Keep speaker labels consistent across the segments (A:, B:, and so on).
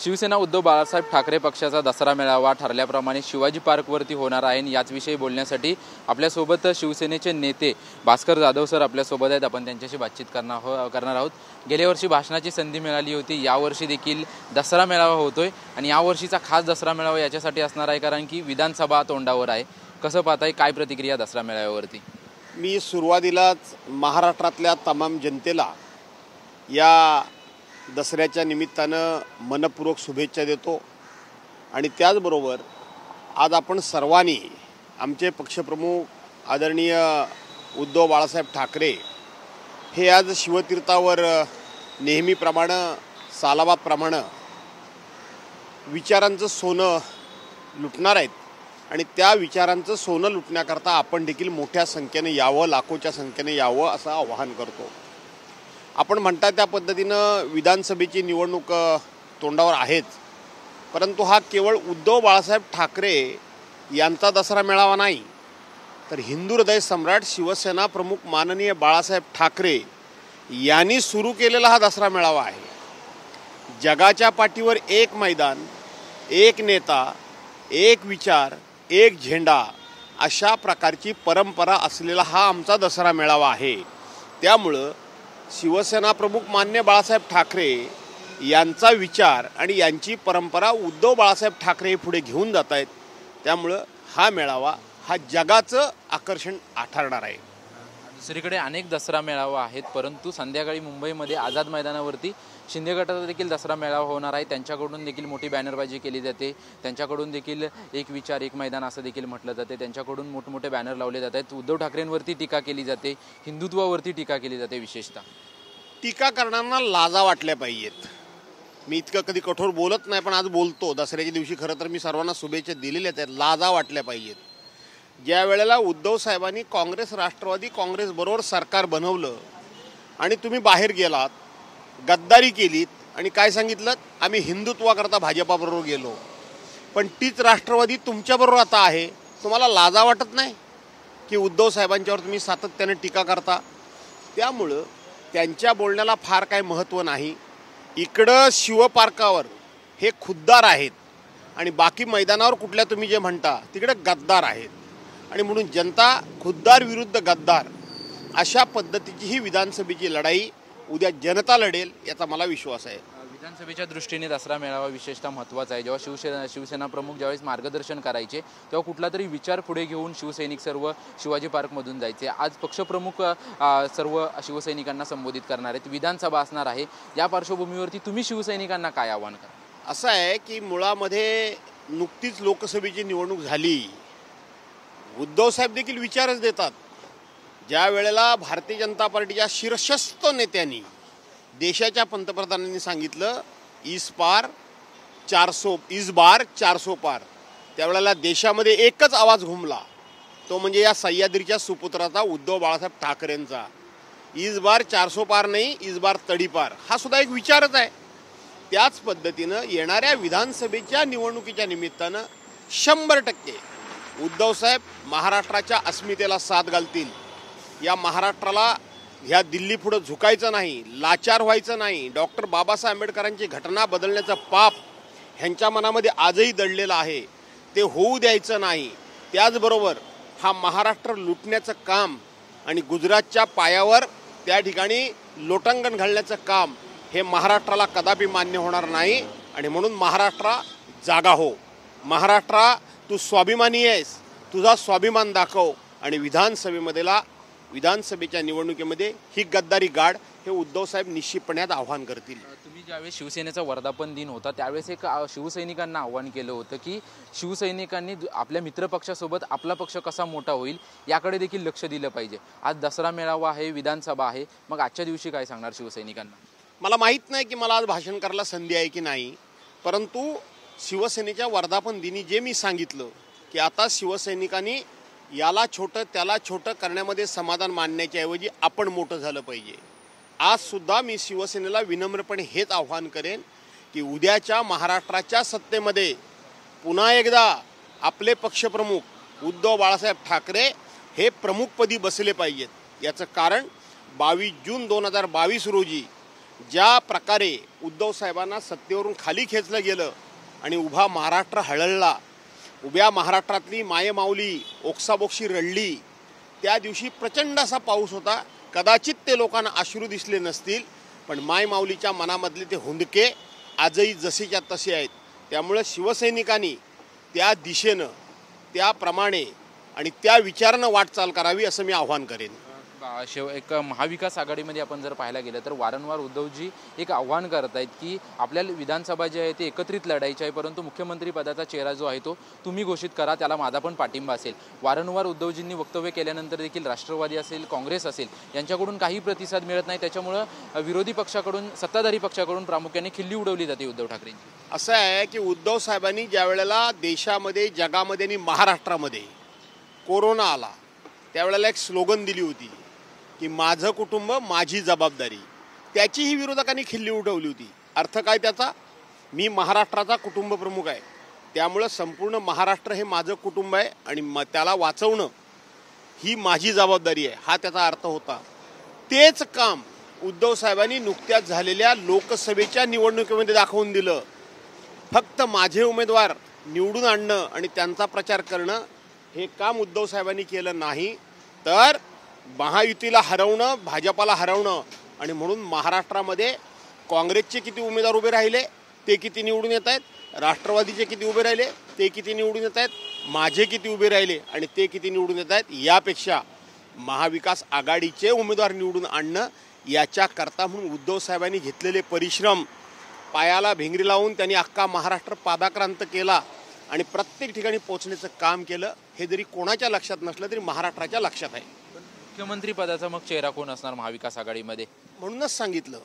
A: शिवसेना उद्धव बाळासाहेब ठाकरे पक्षाचा दसरा मेळावा ठरल्याप्रमाणे शिवाजी पार्कवरती होणार आहे। याचविषयी बोलण्यासाठी आपल्यासोबत शिवसेनेचे नेते भास्कर जाधव सर आपल्यासोबत आहेत। आपण त्यांच्याशी बातचीत करणार आहोत। गेल्या वर्षी भाषणाची संधी मिळाली होती, यावर्षी देखील दसरा मेळावा होतोय आणि यावर्षीचा खास दसरा मेळावा याच्यासाठी असणार आहे कारण की विधानसभा तोंडावर आहे। कसं पाहताय, काय प्रतिक्रिया दसरा मेळाव्यावरती?
B: मी सुरुवातीलाच महाराष्ट्रातल्या तमाम जनतेला या दसऱ्याच्या निमित्तानं मनपूर्वक शुभेच्छा देतो आणि त्याचबरोबर आज आपण सर्वांनी आमचे पक्षप्रमुख आदरणीय उद्धव बाळासाहेब ठाकरे हे आज शिवतीर्थावर नेहमीप्रमाणे सालाबादप्रमाणे विचारांचं सोनं लुटणार आहेत आणि त्या विचारांचं सोनं लुटण्याकरता आपण देखील मोठ्या संख्येने यावं, लाखोच्या संख्येने यावं असं आवाहन करतो। आपण म्हणता त्या पद्धतीनं विधानसभेची निवडणूक तोंडावर आहेच, परंतु हा केवळ उद्धव बाळासाहेब ठाकरे यांचा दसरा मेळावा नाही, तर हिंदू हृदय सम्राट शिवसेना प्रमुख माननीय बाळासाहेब ठाकरे यांनी सुरू केलेला हा दसरा मेळावा आहे। जगाच्या पाठीवर एक मैदान, एक नेता, एक विचार, एक झेंडा अशा प्रकारची परंपरा असलेला हा आमचा दसरा मेळावा आहे। त्यामुळं शिवसेना प्रमुख मान्य बाळासाहेब ठाकरे यांचा विचार आणि यांची परंपरा उद्धव बाळासाहेब ठाकरे पुढे घेऊन जात आहेत। त्यामुळं हा मेळावा हा जगाचं आकर्षण ठरणार आहे।
A: दुसरीकडे अनेक दसरा मेळावा आहेत, परंतु संध्याकाळी मुंबईमध्ये आझाद मैदानावरती शिंदे गटाचा देखील दसरा मेळावा होणार आहे। त्यांच्याकडून देखील मोठी बॅनरबाजी केली जाते, त्यांच्याकडून देखील एक विचार एक मैदान असं देखील म्हटलं जाते, त्यांच्याकडून मोठमोठे बॅनर लावले जातात। उद्धव ठाकरेंवरती टीका केली जाते, हिंदुत्वावरती टीका केली जाते। विशेषतः
B: टीका करणाऱ्यांना लाजा वाटल्या पाहिजेत। मी इतकं कधी कठोर बोलत नाही, पण आज बोलतो। दसऱ्याच्या दिवशी खरं तर मी सर्वांना शुभेच्छा दिलेल्याच आहेत। लाजा वाटल्या पाहिजेत। ज्या वेळेला उद्धव साहेबांनी काँग्रेस राष्ट्रवादी काँग्रेस बरोबर सरकार बनवलं आणि तुम्ही बाहेर गेलात, गद्दारी केलीत आणि काय सांगितलं, आम्ही हिंदुत्वाकरता भाजपाबरोबर गेलो, पण तीच राष्ट्रवादी तुमच्याबरोबर आता आहे। तुम्हाला लाजा वाटत नाही की उद्धव साहेबांच्यावर तुम्ही सातत्याने टीका करता? त्यामुळं त्यांच्या बोलण्याला फार काही महत्त्व नाही। इकडं शिवपार्कावर हे खुद्दार आहेत आणि बाकी मैदानावर कुठल्या तुम्ही जे म्हणता तिकडे गद्दार आहेत आणि म्हणून जनता खुद्दार विरुद्ध गद्दार अशा पद्धतीची ही विधानसभेची लढाई उद्या जनता लढेल याचा मला विश्वास आहे।
A: विधानसभेच्या दृष्टीने दसरा मेळावा विशेषतः महत्त्वाचा आहे। जेव्हा शिवसेना प्रमुख ज्यावेळेस मार्गदर्शन करायचे तेव्हा कुठला तरी विचार पुढे घेऊन शिवसैनिक सर्व शिवाजी पार्कमधून जायचे। आज पक्षप्रमुख सर्व शिवसैनिकांना संबोधित करणार आहेत, विधानसभा असणार आहे। या पार्श्वभूमीवरती तुम्ही शिवसैनिकांना काय आवाहन करा?
B: असं आहे की मुळामध्ये नुकतीच लोकसभेची निवडणूक झाली, उद्धव साहेब देखील विचारच देतात। ज्या वेळेला भारतीय जनता पार्टीच्या शीर्षस्थ नेत्यांनी देशाच्या पंतप्रधानांनी सांगितलं इस बार 400 पार, त्यावेळेला देशामध्ये एकच आवाज घुमला, तो म्हणजे या सह्याद्रीच्या सुपुत्राचा उद्धव बाळासाहेब ठाकरेंचा। इस बार 400 पार नाही, इस बार तडीपार हा सुद्धा एक विचारच आहे। त्याच पद्धतीनं येणाऱ्या विधानसभेच्या निवडणुकीच्या निमित्तानं 100% उद्धव साहेब महाराष्ट्राच्या अस्मितेला साथ घालतील। या महाराष्ट्राला ह्या दिल्ली पुढे झुकायचं नाही, लाचार व्हायचं नाही। डॉक्टर बाबासाहेब आंबेडकरांची घटना बदलण्याचं पाप ह्यांच्या मनामध्ये आजही दडलेलं आहे, ते होऊ द्यायचं नाही। त्याचबरोबर हा महाराष्ट्र लुटण्याचं काम आणि गुजरातच्या पायावर त्या ठिकाणी लोटांगण घालण्याचं काम हे महाराष्ट्राला कदापि मान्य होणार नाही आणि म्हणून महाराष्ट्रा जागा हो। महाराष्ट्रा तू स्वाभिमानी आहेस, तुझा स्वाभिमान दाखव आणि विधानसभेच्या निवडणुकीमध्ये ही गद्दारी गाड हे उद्धव साहेब निश्चितपणे आव्हान करतील।
A: तुम्ही ज्यावेळेस शिवसेनेचा वर्धापन दिन होता त्यावेळेस एक शिवसैनिकांना आव्हान केलं होतं की शिवसैनिकांनी आपल्या मित्रपक्षासोबत आपला पक्ष कसा मोठा होईल याकडे देखील लक्ष दिलं पाहिजे। आज दसरा मेळावा आहे, विधानसभा आहे, मग आजच्या दिवशी काय सांगणार शिवसैनिकांना? मला
B: माहीत नाही की मला आज भाषण करायला संधी आहे की नाही, परंतु शिवसेनेच्या वर्धापन दिनी जे मी सांगितलं की आता शिवसैनिकांनी याला छोटं त्याला छोटं करण्यामध्ये समाधान मानण्याच्या ऐवजी आपण मोठं झालं पाहिजे। आज सुद्धा मी शिवसेनेला विनम्रपणे हेच आव्हान करेन की उद्याच्या महाराष्ट्राच्या सत्तेमध्ये पुन्हा एकदा आपले पक्षप्रमुख उद्धव बाळासाहेब ठाकरे हे प्रमुखपदी बसले पाहिजेत। याचं कारण 22 जून 2022 रोजी ज्या प्रकारे उद्धव साहेबांना सत्तेवरून खाली खेचलं गेलं आणि उभा महाराष्ट्र हळहळला, उभ्या महाराष्ट्रातली मायेमाऊली ओक्साबोक्शी रडली, त्या दिवशी प्रचंड असा पाऊस होता. कदाचित ते लोकांना अश्रू दिसले नसतील, पण मायमाऊलीच्या मनामधले ते हुंदके आजही जसेच्या तसे आहेत. त्यामुळे शिवसैनिकांनी त्या दिशेनं, त्याप्रमाणे आणि त्या विचारानं वाटचाल करावी असं मी आव्हान करेन.
A: एक महाविकास आघाडीमध्ये आपण जर पाहायला गेलं तर वारंवार उद्धवजी एक आव्हान करत आहेत की आपल्याला विधानसभा जी आहे ती एकत्रित लढायची आहे, परंतु मुख्यमंत्री पदाचा चेहरा जो आहे तो तुम्ही घोषित करा, त्याला माझा पण पाठिंबा असेल. वारंवार उद्धवजींनी वक्तव्य केल्यानंतर देखील राष्ट्रवादी असेल, काँग्रेस असेल यांच्याकडून काही प्रतिसाद मिळत नाही. त्याच्यामुळं विरोधी पक्षाकडून, सत्ताधारी पक्षाकडून प्रामुख्याने खिल्ली उडवली जाते उद्धव ठाकरेंची.
B: असं आहे की उद्धव साहेबांनी ज्या वेळेला देशामध्ये, जगामध्ये आणि महाराष्ट्रामध्ये कोरोना आला त्यावेळेला एक स्लोगन दिली होती की माझं कुटुंब माझी जबाबदारी. त्याचीही विरोधकांनी खिल्ली उठवली होती. अर्थ काय त्याचा? मी महाराष्ट्राचा कुटुंब प्रमुख आहे, त्यामुळं संपूर्ण महाराष्ट्र हे माझं कुटुंब आहे आणि त्याला वाचवणं ही माझी जबाबदारी आहे, हा त्याचा अर्थ होता. तेच काम उद्धव साहेबांनी नुकत्याच झालेल्या लोकसभेच्या निवडणुकीमध्ये दाखवून दिलं. फक्त माझे उमेदवार निवडून आणणं आणि त्यांचा प्रचार करणं हे काम उद्धव साहेबांनी केलं नाही, तर महायुतीला हरवणं, भाजपाला हरवणं. आणि म्हणून महाराष्ट्रामध्ये काँग्रेसचे किती उमेदवार उभे राहिले ते किती निवडून येत आहेत, राष्ट्रवादीचे किती उभे राहिले ते किती निवडून येत आहेत, माझे किती उभे राहिले आणि ते किती निवडून येत आहेत, यापेक्षा महाविकास आघाडीचे उमेदवार निवडून आणणं याच्याकरता म्हणून उद्धव साहेबांनी घेतलेले परिश्रम, पायाला भिंगरी लावून त्यांनी अख्खा महाराष्ट्र पादाक्रांत केला आणि प्रत्येक ठिकाणी पोहोचण्याचं काम केलं. हे जरी कोणाच्या लक्षात नसलं तरी महाराष्ट्राच्या लक्षात आहे.
A: मुख्यमंत्री पदाचा मग चेहरा कोण असणार महाविकास आघाडीमध्ये?
B: म्हणूनच सांगितलं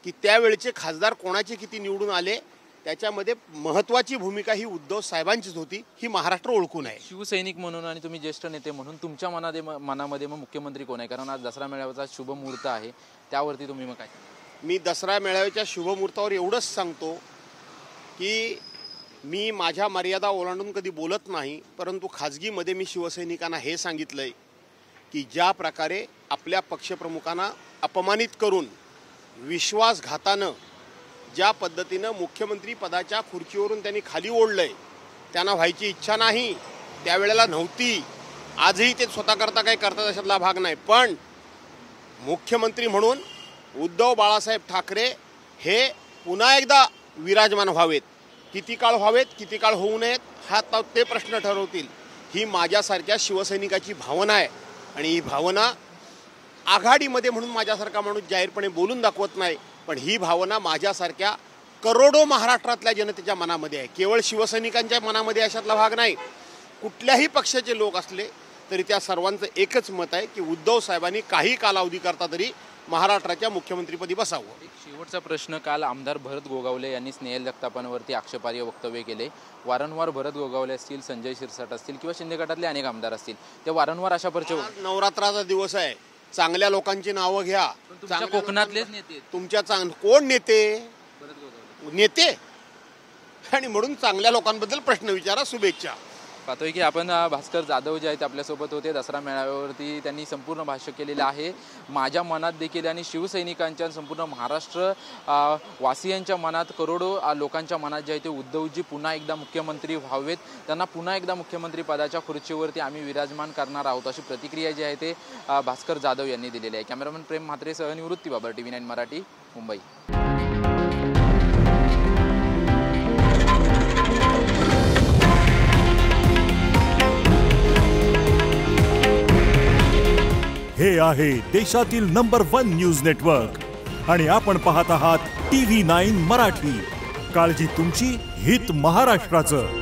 B: की त्यावेळेचे खासदार कोणाचे किती निवडून आले त्याच्यामध्ये महत्त्वाची भूमिका ही उद्धव साहेबांचीच होती, ही महाराष्ट्र ओळखून आहे.
A: शिवसैनिक म्हणून आणि तुम्ही ज्येष्ठ नेते म्हणून तुमच्या मनामध्ये मग मुख्यमंत्री कोण आहे? कारण आज दसरा मेळाव्याचा शुभ मुहूर्त आहे, त्यावरती तुम्ही मग काय?
B: मी दसरा मेळाव्याच्या शुभमुहूर्तावर एवढंच सांगतो की मी माझ्या मर्यादा ओलांडून कधी बोलत नाही, परंतु खाजगीमध्ये मी शिवसैनिकांना हे सांगितलं आहे की ज्या प्रकारे आपल्या पक्षप्रमुखांना अपमानित करून विश्वासघातानं ज्या पद्धतीनं मुख्यमंत्री पदाच्या खुर्चीवरून त्यांनी खाली ओढलं आहे, त्यांना व्हायची इच्छा नाही, त्यावेळेला नव्हती, आजही ते स्वतःकरता काही करतात अशातला भाग नाही. पण मुख्यमंत्री म्हणून उद्धव बाळासाहेब ठाकरे हे पुन्हा एकदा विराजमान व्हावेत. किती काळ व्हावेत, किती काळ होऊ नयेत, हा ते प्रश्न ठरवतील. ही माझ्यासारख्या शिवसैनिकाची भावना आहे आणि ही भावना आघाडीमध्ये म्हणून माझ्यासारखा माणूस जाहीरपणे बोलून दाखवत नाही, पण ही भावना माझ्यासारख्या करोडो महाराष्ट्रातल्या जनतेच्या मनामध्ये आहे. केवळ शिवसैनिकांच्या मनामध्ये अशातला भाग नाही. कुठल्याही पक्षाचे लोक असले तरी त्या सर्वांचं एकच मत आहे की उद्धव साहेबांनी काही कालावधी करता तरी महाराष्ट्राच्या मुख्यमंत्रीपदी बसावं.
A: एक शेवटचा प्रश्न, काल आमदार भरत गोगावले यांनी स्नेहल जगतापांवरती आक्षेपार्ह वक्तव्य केले. वारंवार भरत गोगावले असतील, संजय शिरसाट असतील किंवा शिंदे गटातले अनेक आमदार असतील, ते वारंवार अशा
B: नवरात्राचा दिवस आहे, चांगल्या लोकांची नावं घ्या.
A: कोकणातलेच नेते
B: तुमच्या कोण नेते आणि म्हणून चांगल्या लोकांबद्दल प्रश्न विचारा. शुभेच्छा.
A: पाहतोय की आपण भास्कर जाधव जे आहेत आपल्यासोबत होते. दसरा मेळाव्यावरती त्यांनी संपूर्ण भाष्य केलेलं आहे. माझ्या मनात देखील आणि शिवसैनिकांच्या, संपूर्ण महाराष्ट्र वासियांच्या मनात, करोडो लोकांच्या मनात जे आहे ते उद्धवजी पुन्हा एकदा मुख्यमंत्री व्हावेत, त्यांना पुन्हा एकदा मुख्यमंत्री पदाच्या खुर्चीवरती आम्ही विराजमान करणार आहोत, अशी प्रतिक्रिया जी आहे ते भास्कर जाधव यांनी दिलेली आहे. कॅमेरामन प्रेम म्हात्रे सह निवृत्ती बाबर, TV9 मराठी, मुंबई.
C: हे आहे देशातील नंबर 1 न्यूज नेटवर्क आणि आपण पाहत आहात TV9 मराठी. काळजी तुमची, हित महाराष्ट्राचं.